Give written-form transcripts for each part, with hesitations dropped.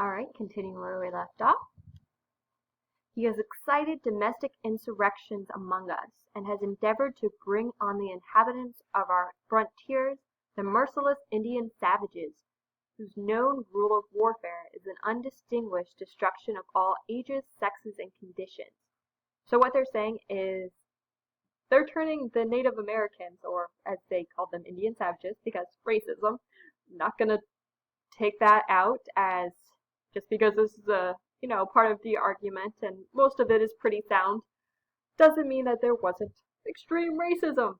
Alright, continuing where we left off. He has excited domestic insurrections among us, and has endeavored to bring on the inhabitants of our frontiers the merciless Indian savages, whose known rule of warfare is an undistinguished destruction of all ages, sexes, and conditions. So what they're saying is they're turning the Native Americans, or as they call them, Indian savages, because racism, I'm not going to take that out as just because this is a part of the argument, and most of it is pretty sound, doesn't mean that there wasn't extreme racism.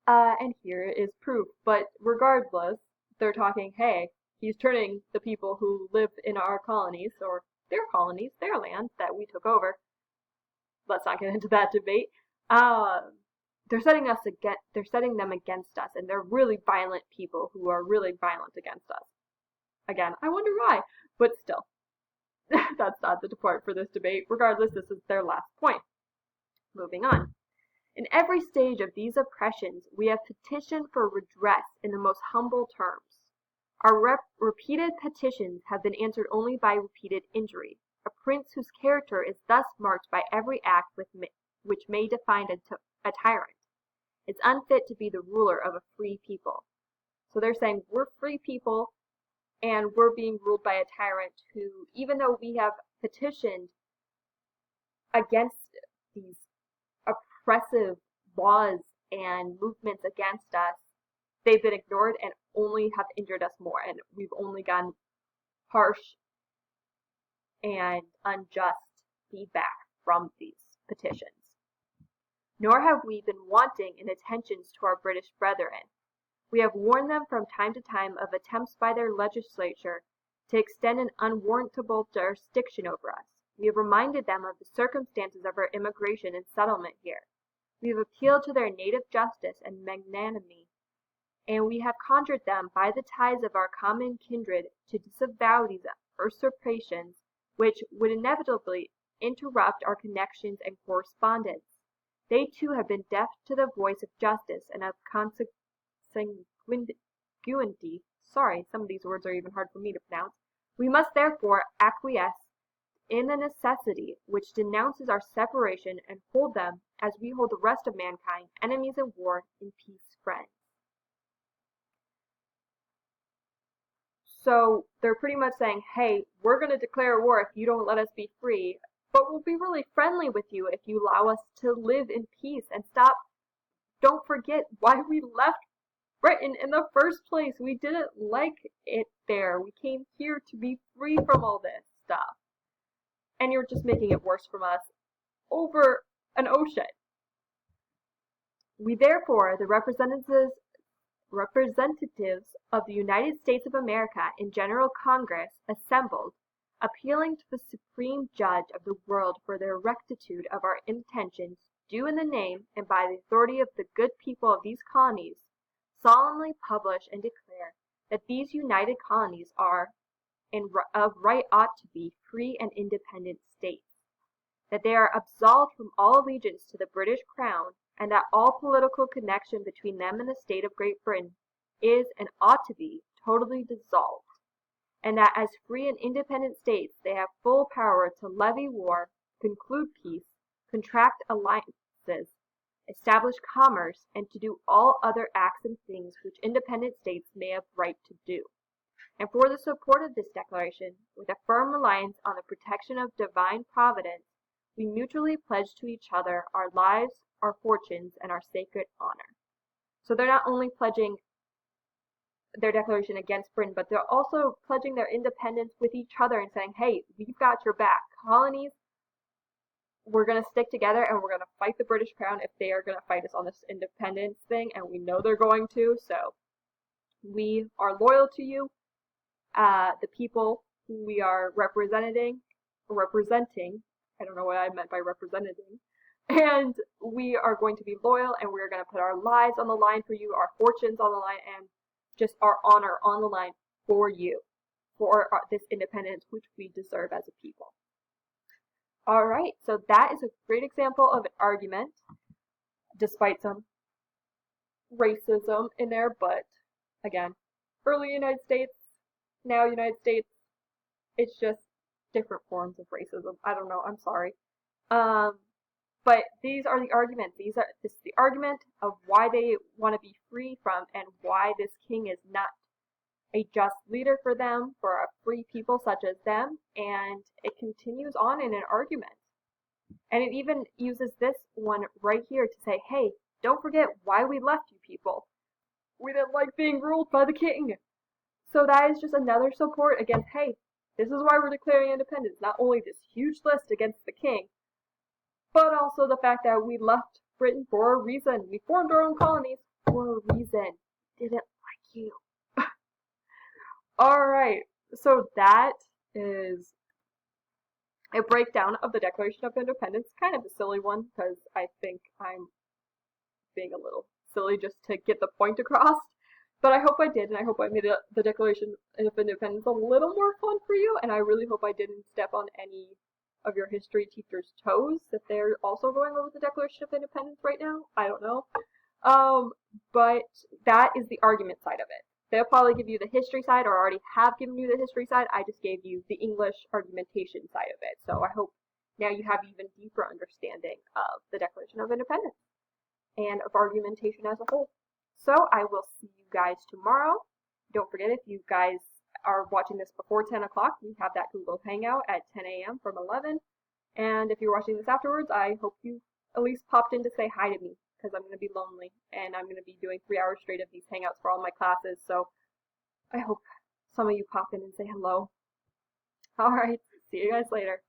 And here is proof. But regardless, they're talking, hey, he's turning the people who live in our colonies, or their colonies, their land that we took over. Let's not get into that debate. They're setting them against us, and they're really violent people who are really violent against us. Again, I wonder why, but still. That's not the part for this debate. Regardless, this is their last point. Moving on. In every stage of these oppressions, we have petitioned for redress in the most humble terms. Our repeated petitions have been answered only by repeated injury. A prince whose character is thus marked by every act which may define a tyrant is unfit to be the ruler of a free people. So they're saying we're free people, and we're being ruled by a tyrant who, even though we have petitioned against these oppressive laws and movements against us, they've been ignored and only have injured us more, and we've only gotten harsh and unjust feedback from these petitions. Nor have we been wanting in attentions to our British brethren. We have warned them from time to time of attempts by their legislature to extend an unwarrantable jurisdiction over us. We have reminded them of the circumstances of our immigration and settlement here. We have appealed to their native justice and magnanimity, and we have conjured them by the ties of our common kindred to disavow these usurpations which would inevitably interrupt our connections and correspondence. They too have been deaf to the voice of justice and of consanguinity. Sorry, some of these words are even hard for me to pronounce. We must therefore acquiesce in the necessity which denounces our separation and hold them, as we hold the rest of mankind, enemies in war, in peace friends. So they're pretty much saying, hey, we're going to declare war if you don't let us be free, but we'll be really friendly with you if you allow us to live in peace and stop. Don't forget why we left Britain in the first place. We didn't like it there. We came here to be free from all this stuff. And you're just making it worse from us over an ocean. We therefore, the representatives of the United States of America in General Congress, assembled, appealing to the Supreme Judge of the world for their rectitude of our intentions, do in the name and by the authority of the good people of these colonies, solemnly publish and declare that these united colonies are, and of right ought to be, free and independent states, that they are absolved from all allegiance to the British Crown, and that all political connection between them and the state of Great Britain is and ought to be totally dissolved, and that as free and independent states they have full power to levy war, conclude peace, contract alliances, establish commerce, and to do all other acts and things which independent states may have right to do. And for the support of this declaration, with a firm reliance on the protection of divine providence, we mutually pledge to each other our lives, our fortunes, and our sacred honor. So they're not only pledging their declaration against Britain, but they're also pledging their independence with each other and saying, hey, we've got your back. Colonies, we're going to stick together and we're going to fight the British Crown if they are going to fight us on this independence thing, and we know they're going to, so we are loyal to you. The people who we are representing, I don't know what I meant by representing, and we are going to be loyal, and we're going to put our lives on the line for you, our fortunes on the line, and just our honor on the line for you, for this independence which we deserve as a people. Alright, so that is a great example of an argument, despite some racism in there, but again, early United States, now United States, It's just different forms of racism. I don't know. I'm sorry. Um, but these are the arguments. This is the argument of why they want to be free from and why this king is not a just leader for them, for a free people such as them, and it continues on in an argument. And it even uses this one right here to say, hey, don't forget why we left you people. We didn't like being ruled by the king. So that is just another support against, hey, this is why we're declaring independence. Not only this huge list against the king, but also the fact that we left Britain for a reason. We formed our own colonies for a reason. Didn't like you. Alright, so that is a breakdown of the Declaration of Independence. Kind of a silly one, because I think I'm being a little silly just to get the point across. But I hope I did, and I hope I made the Declaration of Independence a little more fun for you, and I really hope I didn't step on any of your history teachers' toes if they're also going over the Declaration of Independence right now. I don't know. But that is the argument side of it. They'll probably give you the history side, or already have given you the history side. I just gave you the English argumentation side of it. So I hope now you have even deeper understanding of the Declaration of Independence and of argumentation as a whole. So I will see you guys tomorrow. Don't forget, if you guys are watching this before 10 o'clock, we have that Google Hangout at 10 a.m. from 11. And if you're watching this afterwards, I hope you at least popped in to say hi to me, because I'm going to be lonely, and I'm going to be doing 3 hours straight of these Hangouts for all my classes, so I hope some of you pop in and say hello. Alright, see you guys later.